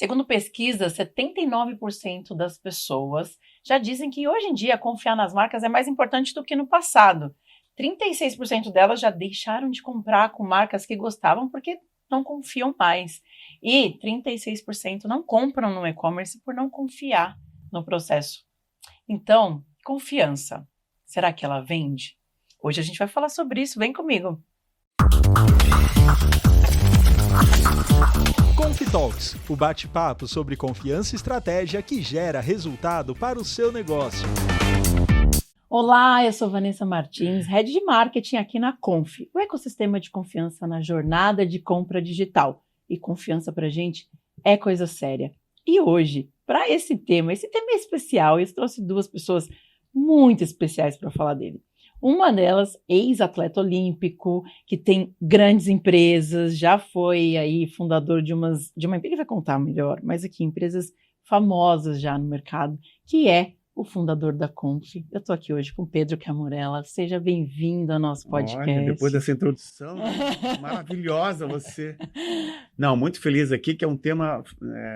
Segundo pesquisa, 79% das pessoas já dizem que hoje em dia confiar nas marcas é mais importante do que no passado. 36% delas já deixaram de comprar com marcas que gostavam porque não confiam mais. E 36% não compram no e-commerce por não confiar no processo. Então, confiança. Será que ela vende? Hoje a gente vai falar sobre isso. Vem comigo. ConfiTalks, o bate-papo sobre confiança e estratégia que gera resultado para o seu negócio. Olá, eu sou Vanessa Martins, Head de Marketing aqui na Confi, o ecossistema de confiança na jornada de compra digital. E confiança pra gente é coisa séria. E hoje, para esse tema é especial, eu trouxe duas pessoas muito especiais para falar dele. Uma delas, ex-atleta olímpico, que tem grandes empresas, já foi aí fundador de uma empresa, ele vai contar melhor, mas aqui empresas famosas já no mercado, que é o fundador da Confi. Eu estou aqui hoje com Pedro Camurella. Seja bem-vindo ao nosso podcast. Olha, depois dessa introdução, maravilhosa você. Não, muito feliz aqui, que é um tema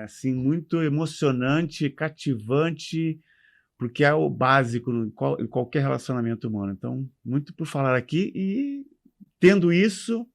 assim, muito emocionante, cativante, porque é o básico em qualquer relacionamento humano. Então, muito por falar aqui e, tendo isso,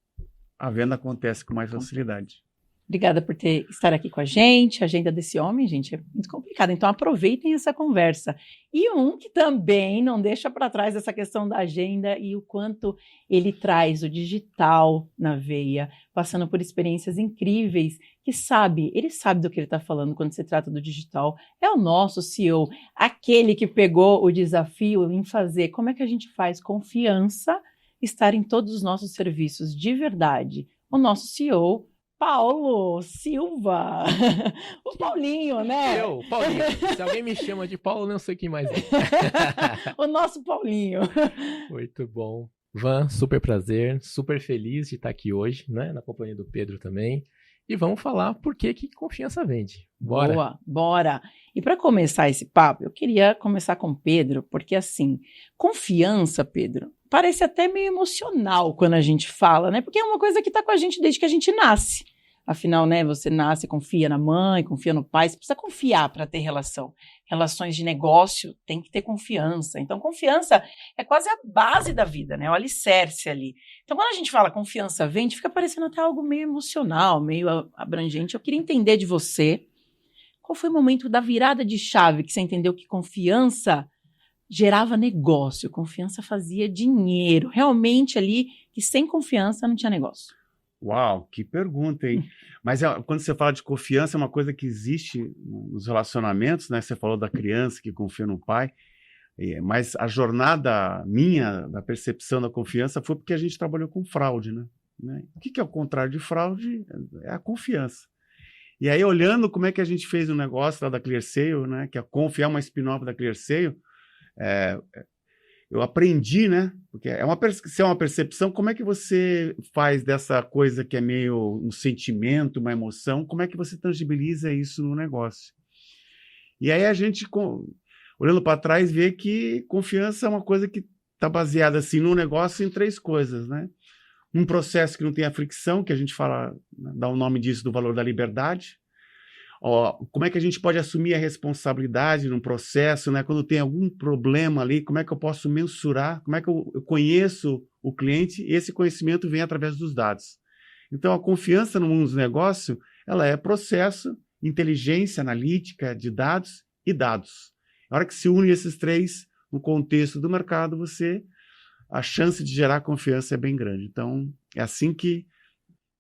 a venda acontece com mais facilidade. Obrigada por estar aqui com a gente. A agenda desse homem, gente, é muito complicada. Então, aproveitem essa conversa. E um que também não deixa para trás essa questão da agenda e o quanto ele traz o digital na veia, passando por experiências incríveis, ele sabe do que ele está falando quando se trata do digital. É o nosso CEO, aquele que pegou o desafio em fazer. Como é que a gente faz confiança estar em todos os nossos serviços de verdade? O nosso CEO, Paulo Silva, o Paulinho, né? Eu, Paulinho. Se alguém me chama de Paulo, não sei quem mais é. O nosso Paulinho. Muito bom. Van, super prazer, super feliz de estar aqui hoje, né? Na companhia do Pedro também. E vamos falar por que confiança vende. Bora. Boa, bora. E para começar esse papo, eu queria começar com o Pedro, porque assim, confiança, Pedro, parece até meio emocional quando a gente fala, né? Porque é uma coisa que está com a gente desde que a gente nasce. Afinal, né, você nasce, confia na mãe, confia no pai, você precisa confiar para ter relação. Relações de negócio tem que ter confiança. Então, confiança é quase a base da vida, né? O alicerce ali. Então, quando a gente fala confiança vende, fica parecendo até algo meio emocional, meio abrangente. Eu queria entender de você, qual foi o momento da virada de chave que você entendeu que confiança gerava negócio, confiança fazia dinheiro, realmente ali, que sem confiança não tinha negócio. Uau, que pergunta, hein? Mas quando você fala de confiança, é uma coisa que existe nos relacionamentos, né? Você falou da criança que confia no pai, mas a jornada minha, da percepção da confiança, foi porque a gente trabalhou com fraude, né? O que é o contrário de fraude? É a confiança. E aí, olhando como é que a gente fez o negócio lá da ClearSale, né? Que a Confi é uma spin-off da ClearSale, eu aprendi, né? Porque se é uma percepção, como é que você faz dessa coisa que é meio um sentimento, uma emoção, como é que você tangibiliza isso no negócio? E aí a gente, olhando para trás, vê que confiança é uma coisa que está baseada assim, no negócio em três coisas, né? Um processo que não tenha fricção, que a gente fala, dá o nome disso do valor da liberdade. Como é que a gente pode assumir a responsabilidade num processo, né? Quando tem algum problema ali, como é que eu posso mensurar, como é que eu conheço o cliente, e esse conhecimento vem através dos dados. Então, a confiança no mundo dos negócios, ela é processo, inteligência analítica de dados e dados. Na hora que se une esses três no contexto do mercado, a chance de gerar confiança é bem grande. Então, é assim que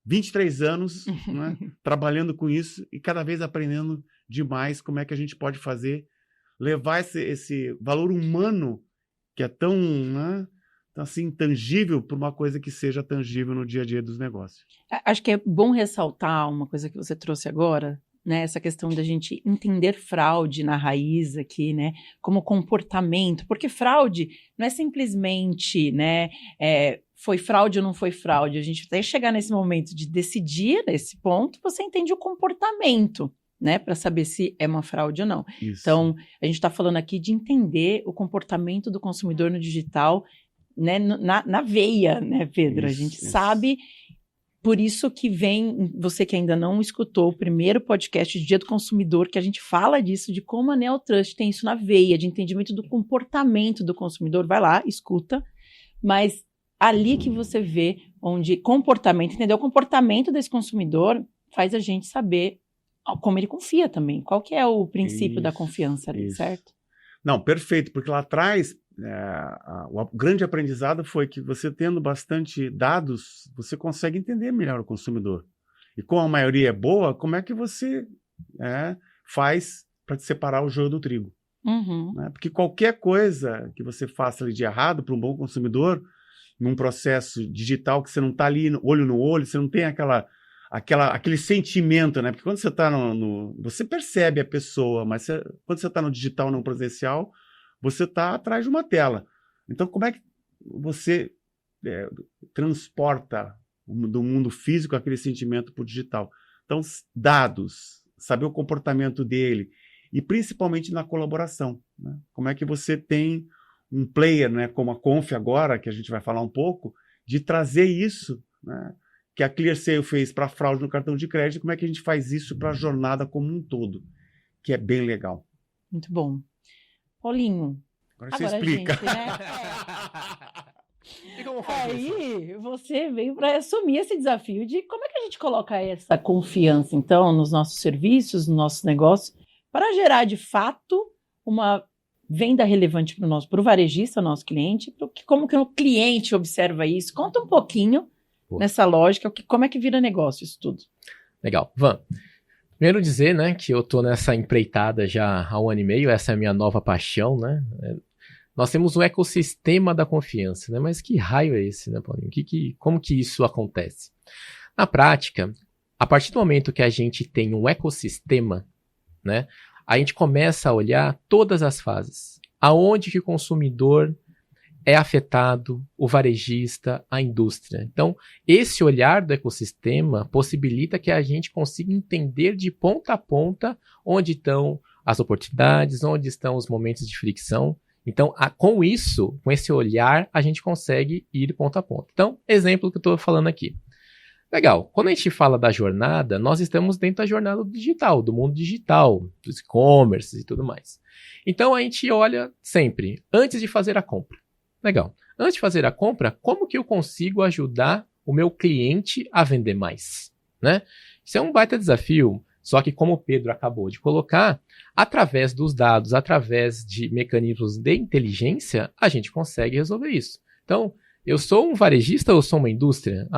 23 anos, né, trabalhando com isso e cada vez aprendendo demais como é que a gente pode levar esse valor humano que é tão, né, assim, intangível para uma coisa que seja tangível no dia a dia dos negócios. Acho que é bom ressaltar uma coisa que você trouxe agora, né, essa questão da gente entender fraude na raiz aqui, né, como comportamento, porque fraude não é simplesmente, né, foi fraude ou não foi fraude, a gente até chegar nesse momento de decidir nesse ponto, você entende o comportamento, né, para saber se é uma fraude ou não. Isso. Então, a gente está falando aqui de entender o comportamento do consumidor no digital, né, na veia, né, Pedro? Isso, a gente sabe por isso que vem, você que ainda não escutou o primeiro podcast de Dia do Consumidor, que a gente fala disso, de como a Neotrust tem isso na veia, de entendimento do comportamento do consumidor. Vai lá, escuta, mas ali que você vê onde comportamento, entendeu? O comportamento desse consumidor faz a gente saber como ele confia também. Qual que é o princípio da confiança ali, certo? Não, perfeito, porque lá atrás o grande aprendizado foi que você tendo bastante dados, você consegue entender melhor o consumidor. E como a maioria é boa, como é que você faz para separar o joio do trigo? Uhum. Né? Porque qualquer coisa que você faça ali de errado para um bom consumidor, num processo digital que você não está ali olho no olho, você não tem aquele sentimento, né? Porque quando você está você percebe a pessoa, mas quando você está no digital, no presencial, você está atrás de uma tela. Então, como é que você transporta do mundo físico aquele sentimento para o digital? Então, dados, saber o comportamento dele, e principalmente na colaboração. Né? Como é que você tem um player, né, como a Conf agora, que a gente vai falar um pouco, de trazer isso, né, que a ClearSale fez para fraude no cartão de crédito, como é que a gente faz isso para a jornada como um todo, que é bem legal. Muito bom. Paulinho, agora você explica. Gente, né? E como faz aí você veio para assumir esse desafio de como é que a gente coloca essa confiança, então, nos nossos serviços, nos nossos negócios, para gerar, de fato, uma venda relevante para o varejista, nosso cliente, como que o cliente observa isso? Conta um pouquinho nessa lógica, como é que vira negócio isso tudo. Legal. Van, primeiro dizer, né, que eu tô nessa empreitada já há 1 ano e meio, essa é a minha nova paixão, né? Nós temos um ecossistema da confiança, né? Mas que raio é esse, né, Paulinho? Como que isso acontece? Na prática, a partir do momento que a gente tem um ecossistema, né, a gente começa a olhar todas as fases. Aonde que o consumidor é afetado, o varejista, a indústria. Então, esse olhar do ecossistema possibilita que a gente consiga entender de ponta a ponta onde estão as oportunidades, onde estão os momentos de fricção. Então, com isso, com esse olhar, a gente consegue ir de ponta a ponta. Então, exemplo que eu estou falando aqui. Legal, quando a gente fala da jornada, nós estamos dentro da jornada do digital, do mundo digital, dos e-commerce e tudo mais. Então, a gente olha sempre, antes de fazer a compra. Legal. Antes de fazer a compra, como que eu consigo ajudar o meu cliente a vender mais? Né? Isso é um baita desafio, só que como o Pedro acabou de colocar, através dos dados, através de mecanismos de inteligência, a gente consegue resolver isso. Então, eu sou um varejista ou eu sou uma indústria?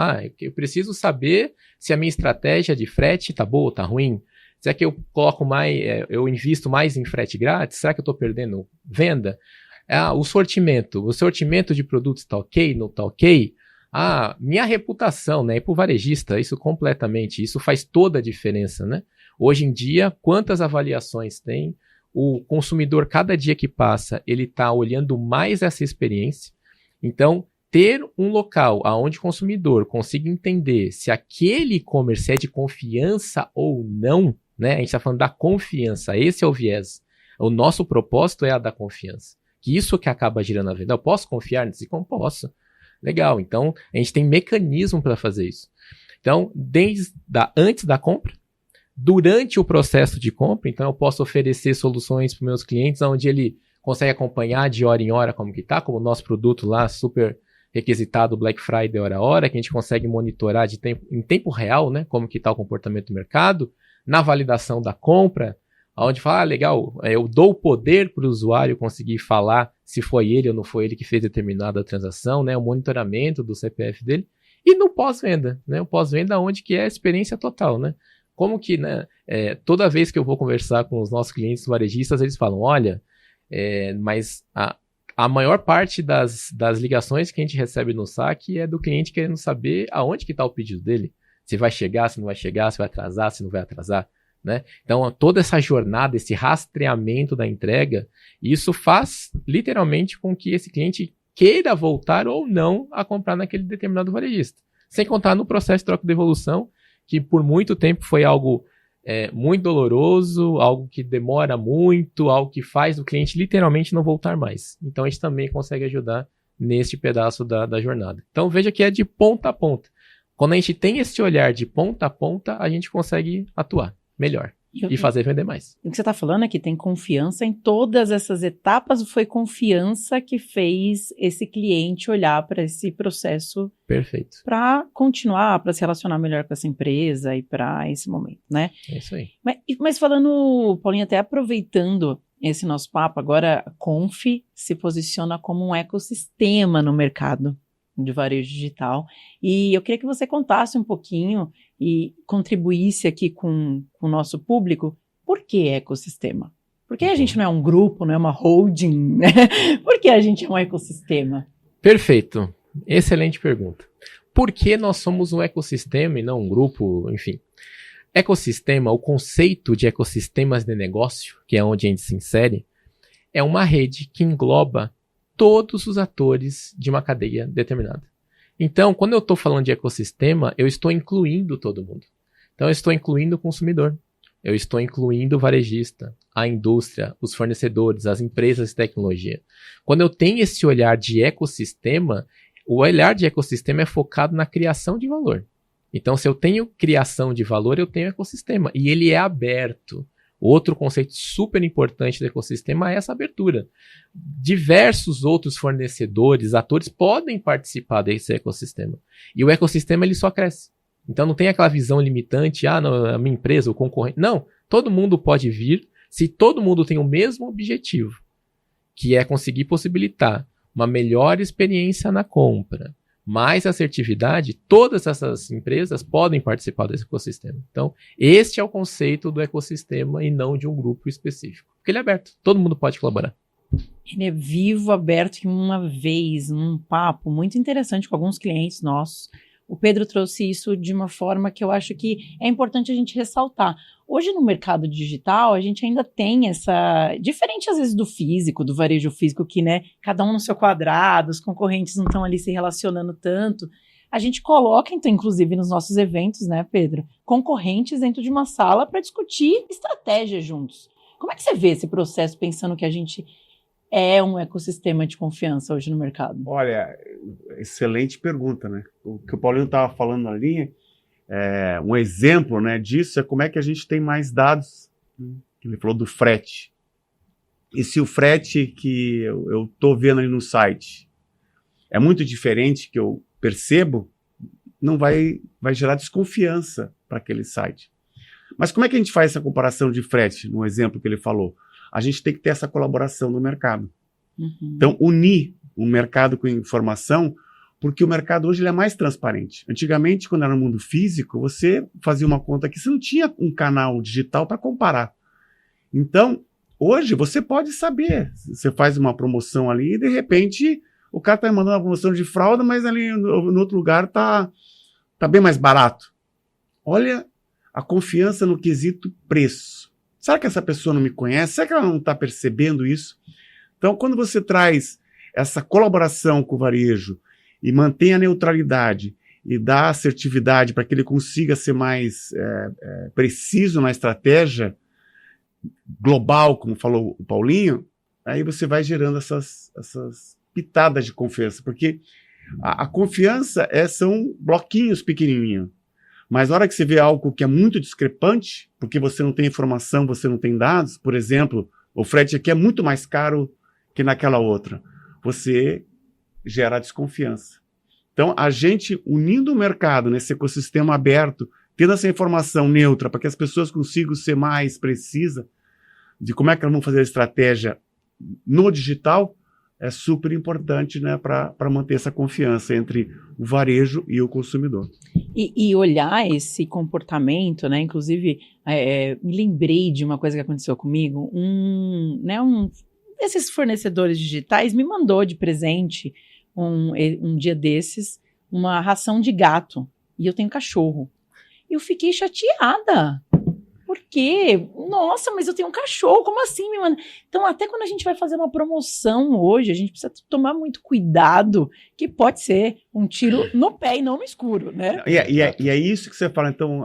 Eu preciso saber se a minha estratégia de frete está boa ou está ruim. Será que eu coloco eu invisto mais em frete grátis? Será que eu estou perdendo venda? O sortimento de produtos está ok, não está ok? Minha reputação, né? E para o varejista, isso faz toda a diferença, né? Hoje em dia, quantas avaliações tem? O consumidor, cada dia que passa, ele está olhando mais essa experiência. Então, ter um local onde o consumidor consiga entender se aquele e-commerce é de confiança ou não, né? A gente está falando da confiança, esse é o viés. O nosso propósito é a da confiança. Que isso que acaba girando a venda. Eu posso confiar nesse e-commerce? Posso. Legal, então a gente tem mecanismo para fazer isso. Então, antes da compra, durante o processo de compra, então eu posso oferecer soluções para os meus clientes onde ele consegue acompanhar de hora em hora como que está, como o nosso produto lá, super requisitado Black Friday hora a hora, que a gente consegue monitorar em tempo real, né, como que está o comportamento do mercado, na validação da compra, onde fala, legal, eu dou o poder para o usuário conseguir falar se foi ele ou não foi ele que fez determinada transação, né, o monitoramento do CPF dele, e no pós-venda, né, o pós-venda onde que é a experiência total, né, como que, né, toda vez que eu vou conversar com os nossos clientes varejistas, eles falam, olha, mas a maior parte das ligações que a gente recebe no saque é do cliente querendo saber aonde que está o pedido dele, se vai chegar, se não vai chegar, se vai atrasar, se não vai atrasar. Né? Então, toda essa jornada, esse rastreamento da entrega, isso faz literalmente com que esse cliente queira voltar ou não a comprar naquele determinado varejista. Sem contar no processo de troca de devolução, que por muito tempo foi algo muito doloroso, algo que demora muito, algo que faz o cliente literalmente não voltar mais. Então, a gente também consegue ajudar neste pedaço da jornada. Então, veja que é de ponta a ponta. Quando a gente tem esse olhar de ponta a ponta, a gente consegue atuar melhor e fazer vender mais. O que você está falando é que tem confiança em todas essas etapas, foi confiança que fez esse cliente olhar para esse processo. Perfeito. Para continuar, para se relacionar melhor com essa empresa e para esse momento, né? É isso aí. Mas falando, Paulinho, até aproveitando esse nosso papo, agora a Conf se posiciona como um ecossistema no mercado de varejo digital. E eu queria que você contasse um pouquinho e contribuísse aqui com o nosso público. Por que ecossistema? Por que a gente não é um grupo, não é uma holding, né? Por que a gente é um ecossistema? Perfeito. Excelente pergunta. Por que nós somos um ecossistema e não um grupo, enfim? Ecossistema, o conceito de ecossistemas de negócio, que é onde a gente se insere, é uma rede que engloba todos os atores de uma cadeia determinada. Então, quando eu estou falando de ecossistema, eu estou incluindo todo mundo. Então, eu estou incluindo o consumidor, eu estou incluindo o varejista, a indústria, os fornecedores, as empresas de tecnologia. Quando eu tenho esse olhar de ecossistema, o olhar de ecossistema é focado na criação de valor. Então, se eu tenho criação de valor, eu tenho ecossistema. E ele é aberto. Outro conceito super importante do ecossistema é essa abertura. Diversos outros fornecedores, atores podem participar desse ecossistema. E o ecossistema ele só cresce. Então não tem aquela visão limitante, não, a minha empresa, o concorrente. Não, todo mundo pode vir se todo mundo tem o mesmo objetivo, que é conseguir possibilitar uma melhor experiência na compra, mais assertividade, todas essas empresas podem participar desse ecossistema. Então, este é o conceito do ecossistema e não de um grupo específico. Porque ele é aberto, todo mundo pode colaborar. Ele é vivo, aberto, e uma vez, num papo muito interessante com alguns clientes nossos, o Pedro trouxe isso de uma forma que eu acho que é importante a gente ressaltar. Hoje, no mercado digital, a gente ainda tem essa... Diferente, às vezes, do físico, do varejo físico, que, né, cada um no seu quadrado, os concorrentes não estão ali se relacionando tanto. A gente coloca, então, inclusive, nos nossos eventos, né, Pedro, concorrentes dentro de uma sala para discutir estratégia juntos. Como é que você vê esse processo, pensando que a gente é um ecossistema de confiança hoje no mercado? Olha, excelente pergunta, né? O que o Paulinho estava falando ali... um exemplo, né, disso é como é que a gente tem mais dados. Ele falou do frete. E se o frete que eu estou vendo ali no site é muito diferente, que eu percebo, não vai gerar desconfiança para aquele site. Mas como é que a gente faz essa comparação de frete, no exemplo que ele falou? A gente tem que ter essa colaboração no mercado. Uhum. Então, unir o mercado com informação, porque o mercado hoje ele é mais transparente. Antigamente, quando era no mundo físico, você fazia uma conta aqui, você não tinha um canal digital para comparar. Então, hoje, você pode saber. Você faz uma promoção ali e, de repente, o cara está mandando uma promoção de fralda, mas ali no outro lugar tá bem mais barato. Olha a confiança no quesito preço. Será que essa pessoa não me conhece? Será que ela não está percebendo isso? Então, quando você traz essa colaboração com o varejo, e mantém a neutralidade e dá assertividade para que ele consiga ser mais preciso na estratégia global, como falou o Paulinho, aí você vai gerando essas pitadas de confiança, porque a confiança são bloquinhos pequenininhos, mas na hora que você vê algo que é muito discrepante, porque você não tem informação, você não tem dados, por exemplo, o frete aqui é muito mais caro que naquela outra, você gera desconfiança. Então, a gente unindo o mercado nesse ecossistema aberto, tendo essa informação neutra para que as pessoas consigam ser mais precisas de como é que elas vão fazer a estratégia no digital, é super importante, né, para manter essa confiança entre o varejo e o consumidor. E olhar esse comportamento, né, inclusive, me lembrei de uma coisa que aconteceu comigo, desses fornecedores digitais me mandou de presente um dia desses, uma ração de gato, e eu tenho cachorro. Eu fiquei chateada. Por quê? Nossa, mas eu tenho um cachorro, como assim, me manda? Então, até quando a gente vai fazer uma promoção hoje, a gente precisa tomar muito cuidado, que pode ser um tiro no pé e não no escuro, né? E é isso que você fala, então,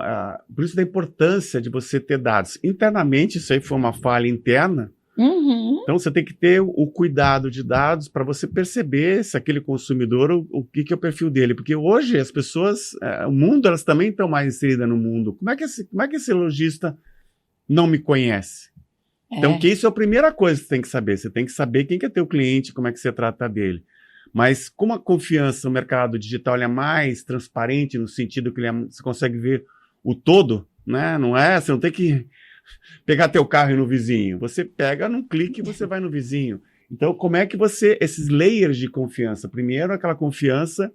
por isso da importância de você ter dados. Internamente, isso aí foi uma falha interna, Uhum. Então, você tem que ter o cuidado de dados para você perceber se aquele consumidor, o que é o perfil dele. Porque hoje as pessoas, o mundo, elas também estão mais inseridas no mundo. Como é que esse lojista não me conhece? Então, que isso é a primeira coisa que você tem que saber. Você tem que saber quem que é teu cliente, como é que você trata dele. Mas como a confiança no mercado digital é mais transparente, no sentido que você consegue ver o todo, né? Não é? Você não tem que pegar teu carro e ir no vizinho. Você pega num clique e você vai no vizinho. Então, como é que esses layers de confiança? Primeiro, aquela confiança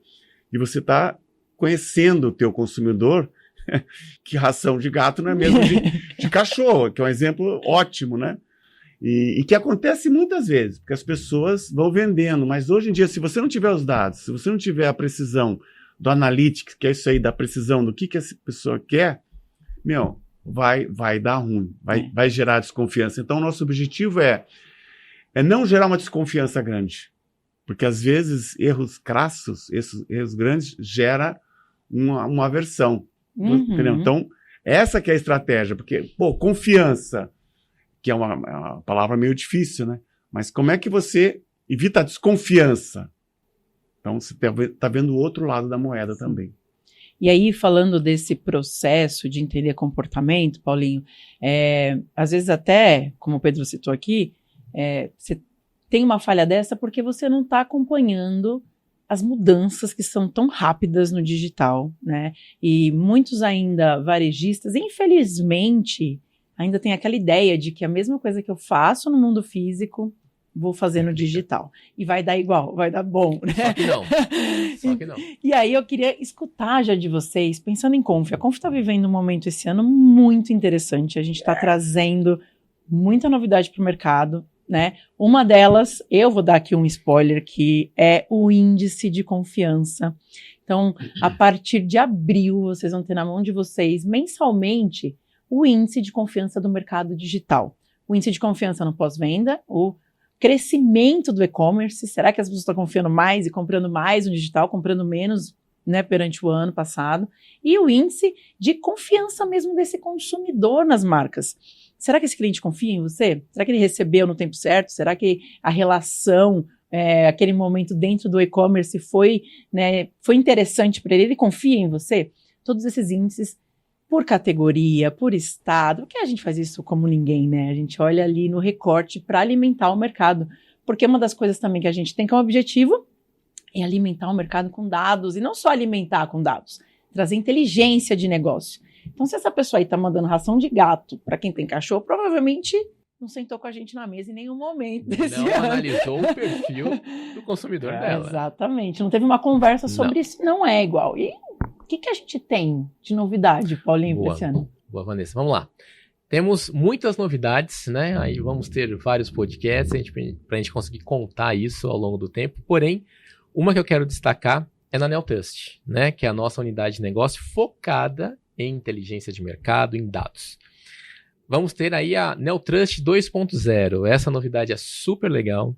de você estar conhecendo o teu consumidor, que ração de gato não é mesmo de cachorro, que é um exemplo ótimo, né? E que acontece muitas vezes, porque as pessoas vão vendendo, mas hoje em dia, se você não tiver os dados, se você não tiver a precisão do analytics, que é isso aí, da precisão do que essa pessoa quer, vai dar ruim, vai gerar desconfiança. Então, o nosso objetivo é não gerar uma desconfiança grande, porque às vezes erros crassos, esses erros grandes, gera uma aversão. Entendeu? Então, essa que é a estratégia, porque, confiança, que é uma palavra meio difícil, né? Mas como é que você evita a desconfiança? Então, você está vendo o outro lado da moeda também. E aí, falando desse processo de entender comportamento, Paulinho, às vezes até, como o Pedro citou aqui, você tem uma falha dessa porque você não está acompanhando as mudanças que são tão rápidas no digital, né? E muitos ainda varejistas, infelizmente, ainda tem aquela ideia de que a mesma coisa que eu faço no mundo físico, vou fazer no digital. E vai dar igual, vai dar bom, né? Só que não. E aí eu queria escutar já de vocês, pensando em Conf. A Conf está vivendo um momento esse ano muito interessante. A gente está trazendo muita novidade para o mercado, né? Uma delas, eu vou dar aqui um spoiler, que é o índice de confiança. Então, a partir de abril, vocês vão ter na mão de vocês, mensalmente, o índice de confiança do mercado digital. O índice de confiança no pós-venda, o crescimento do e-commerce. Será que as pessoas estão confiando mais e comprando mais no digital, comprando menos, né, perante o ano passado? E o índice de confiança mesmo desse consumidor nas marcas. Será que esse cliente confia em você? Será que ele recebeu no tempo certo? Será que a relação, aquele momento dentro do e-commerce foi interessante para ele? Ele confia em você? Todos esses índices por categoria, por estado, porque a gente faz isso como ninguém, né? A gente olha ali no recorte para alimentar o mercado, porque uma das coisas também que a gente tem como objetivo é alimentar o mercado com dados, e não só alimentar com dados, trazer inteligência de negócio. Então, se essa pessoa aí está mandando ração de gato para quem tem cachorro, provavelmente não sentou com a gente na mesa em nenhum momento desse ano. Não analisou o perfil do consumidor dela. Exatamente, não teve uma conversa sobre isso, não é igual. E o que a gente tem de novidade, Paulinho, para esse ano? Boa, Vanessa. Vamos lá. Temos muitas novidades, né? Aí vamos ter vários podcasts para a gente conseguir contar isso ao longo do tempo. Porém, uma que eu quero destacar é na Neotrust, né? Que é a nossa unidade de negócio focada em inteligência de mercado, em dados. Vamos ter aí a Neotrust 2.0. Essa novidade é super legal.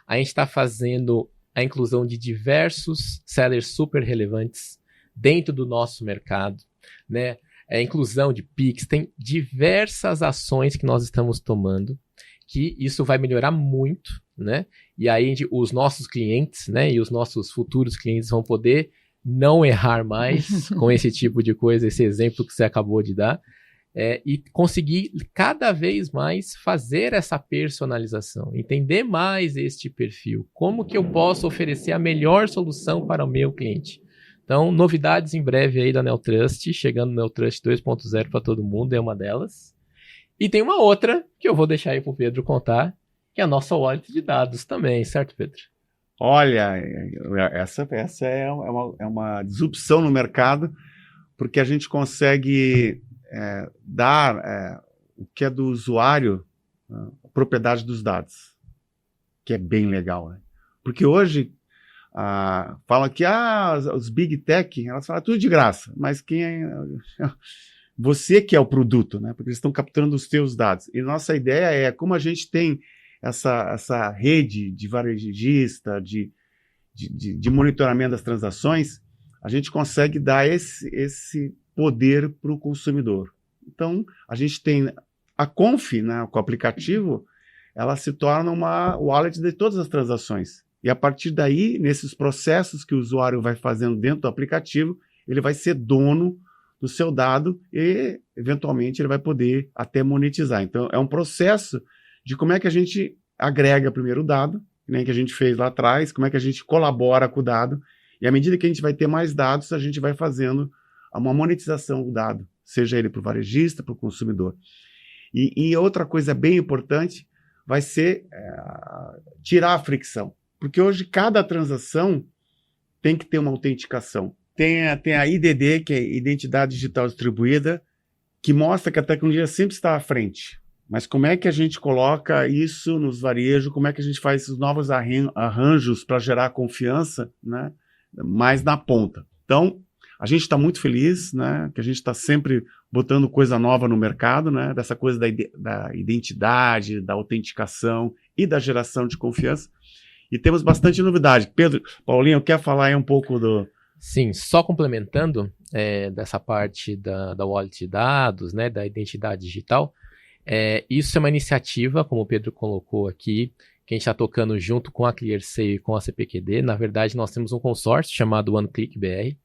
A gente está fazendo a inclusão de diversos sellers super relevantes dentro do nosso mercado, né? A inclusão de Pix, tem diversas ações que nós estamos tomando, que isso vai melhorar muito, né? E aí os nossos clientes, né, e os nossos futuros clientes vão poder não errar mais com esse tipo de coisa, esse exemplo que você acabou de dar, e conseguir cada vez mais fazer essa personalização, entender mais este perfil, como que eu posso oferecer a melhor solução para o meu cliente. Então, novidades em breve aí da Neotrust, chegando no Neotrust 2.0 para todo mundo, é uma delas. E tem uma outra que eu vou deixar aí para o Pedro contar, que é a nossa wallet de dados também, certo, Pedro? Olha, essa é uma disrupção no mercado, porque a gente consegue dar o que é do usuário, a propriedade dos dados, que é bem legal, né? Porque hoje falam que os Big Tech, elas falam tudo de graça, mas quem você que é o produto, né? Porque eles estão capturando os teus dados. E nossa ideia é, como a gente tem essa rede de varejista, de monitoramento das transações, a gente consegue dar esse poder para o consumidor. Então, a gente tem a Conf, né, com o aplicativo, ela se torna uma wallet de todas as transações. E a partir daí, nesses processos que o usuário vai fazendo dentro do aplicativo, ele vai ser dono do seu dado e, eventualmente, ele vai poder até monetizar. Então, é um processo de como é que a gente agrega primeiro o dado, nem que a gente fez lá atrás, como é que a gente colabora com o dado, e à medida que a gente vai ter mais dados, a gente vai fazendo uma monetização do dado, seja ele para o varejista, para o consumidor. E outra coisa bem importante vai ser tirar a fricção, porque hoje cada transação tem que ter uma autenticação. Tem a IDD, que é Identidade Digital Distribuída, que mostra que a tecnologia sempre está à frente. Mas como é que a gente coloca isso nos varejos? Como é que a gente faz esses novos arranjos para gerar confiança, né, mais na ponta? Então, a gente está muito feliz, né, que a gente está sempre botando coisa nova no mercado, né, dessa coisa da identidade, da autenticação e da geração de confiança. E temos bastante novidade. Pedro, Paulinho, quer falar aí um pouco do... Sim, só complementando dessa parte da wallet de dados, né, da identidade digital, isso é uma iniciativa, como o Pedro colocou aqui, que a gente está tocando junto com a ClearSale e com a CPQD. Na verdade, nós temos um consórcio chamado OneClickBR,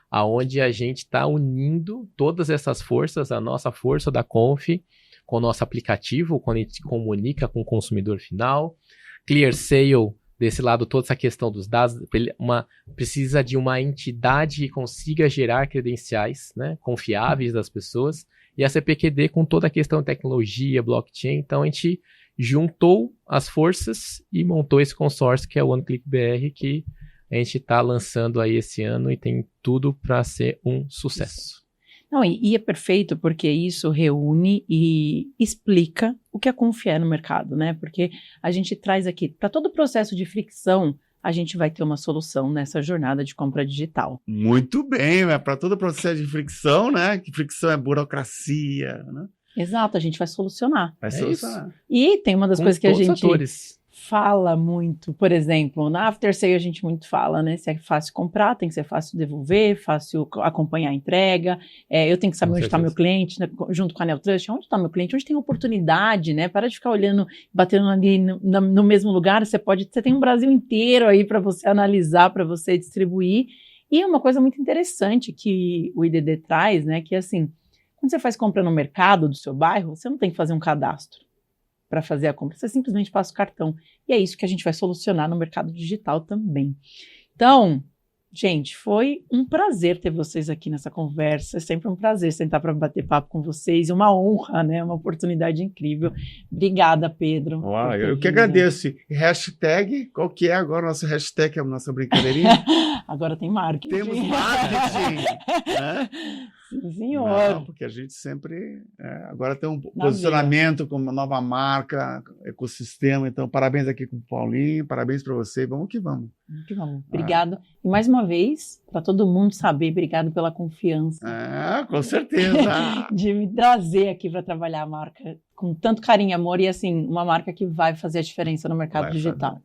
aonde a gente está unindo todas essas forças, a nossa força da Conf, com o nosso aplicativo, quando a gente comunica com o consumidor final. ClearSale, desse lado, toda essa questão dos dados, precisa de uma entidade que consiga gerar credenciais, né, confiáveis das pessoas, e a CPQD com toda a questão de tecnologia, blockchain. Então, a gente juntou as forças e montou esse consórcio que é o OneClickBR, que a gente está lançando aí esse ano e tem tudo para ser um sucesso. Não, e é perfeito porque isso reúne e explica o que a Conf é no mercado, né? Porque a gente traz aqui, para todo o processo de fricção, a gente vai ter uma solução nessa jornada de compra digital. Muito bem, para todo o processo de fricção, né? Que fricção é burocracia, né? Exato, a gente vai solucionar. Vai solucionar. E tem uma das coisas que a gente atores. Fala muito, por exemplo, na After Sale a gente muito fala, né? Se é fácil comprar, tem que ser fácil devolver, fácil acompanhar a entrega. Eu tenho que saber onde está meu cliente, né, junto com a Neotrust, onde está meu cliente, onde tem oportunidade, né? Para de ficar olhando, batendo ali no mesmo lugar. Você tem um Brasil inteiro aí para você analisar, para você distribuir. E uma coisa muito interessante que o IDD traz, né? Que é assim, quando você faz compra no mercado do seu bairro, você não tem que fazer um cadastro para fazer a compra, você simplesmente passa o cartão. E é isso que a gente vai solucionar no mercado digital também. Então, gente, foi um prazer ter vocês aqui nessa conversa. É sempre um prazer sentar para bater papo com vocês. Uma honra, né? Uma oportunidade incrível. Obrigada, Pedro. Uau, eu que agradeço. Hashtag, qual que é agora o nosso hashtag, a nossa brincadeirinha? Agora tem marketing. Temos marketing. Né? Sim, senhor. Não, porque a gente sempre agora tem um posicionamento com uma nova marca, ecossistema. Então, parabéns aqui com o Paulinho, parabéns para você. Vamos que vamos. Vamos que vamos. Obrigado. E mais uma vez, para todo mundo saber, obrigado pela confiança. Com certeza. De me trazer aqui para trabalhar a marca com tanto carinho e amor. E assim, uma marca que vai fazer a diferença no mercado digital.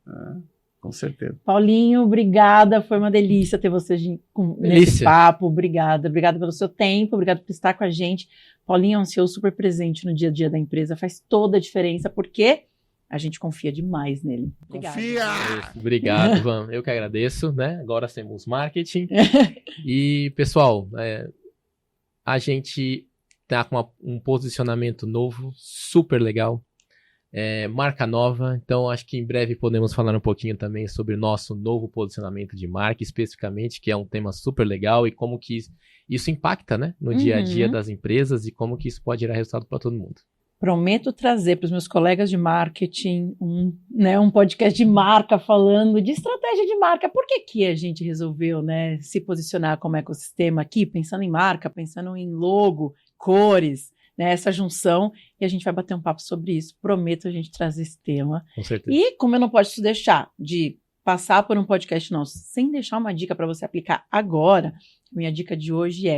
Com certeza. Paulinho, obrigada. Foi uma delícia ter você nesse papo. Obrigada. Obrigada pelo seu tempo. Obrigada por estar com a gente. Paulinho é um CEO super presente no dia a dia da empresa. Faz toda a diferença porque a gente confia demais nele. Obrigada. Confia! Obrigado, Ivan. Eu que agradeço, né? Agora temos marketing. E, pessoal, a gente tá com um posicionamento novo, super legal. Marca nova, então acho que em breve podemos falar um pouquinho também sobre o nosso novo posicionamento de marca, especificamente, que é um tema super legal e como que isso impacta, né, no dia a dia das empresas e como que isso pode gerar resultado para todo mundo. Prometo trazer para os meus colegas de marketing um podcast de marca falando de estratégia de marca. Por que a gente resolveu, né, se posicionar como ecossistema aqui, pensando em marca, pensando em logo, cores, né, essa junção, e a gente vai bater um papo sobre isso. Prometo a gente trazer esse tema. Com certeza. E como eu não posso deixar de passar por um podcast nosso sem deixar uma dica para você aplicar agora, minha dica de hoje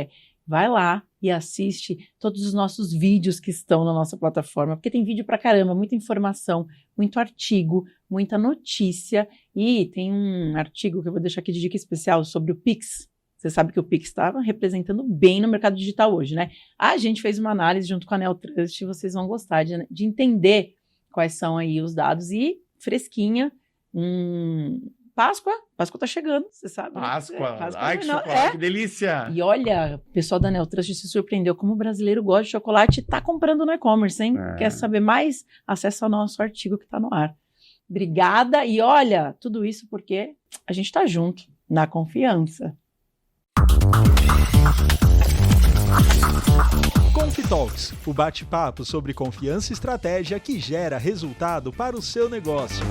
vai lá e assiste todos os nossos vídeos que estão na nossa plataforma, porque tem vídeo pra caramba, muita informação, muito artigo, muita notícia, e tem um artigo que eu vou deixar aqui de dica especial sobre o Pix. Você sabe que o Pix estava representando bem no mercado digital hoje, né? A gente fez uma análise junto com a Neotrust, vocês vão gostar de entender quais são aí os dados. E fresquinha, Páscoa tá chegando, você sabe. Páscoa. Páscoa Ai, que não, chocolate, que delícia. E olha, o pessoal da Neotrust se surpreendeu como o brasileiro gosta de chocolate e tá comprando no e-commerce, hein? Quer saber mais? Acesse o nosso artigo que tá no ar. Obrigada. E olha, tudo isso porque a gente tá junto, na confiança. ConfiTalks, o bate-papo sobre confiança e estratégia que gera resultado para o seu negócio.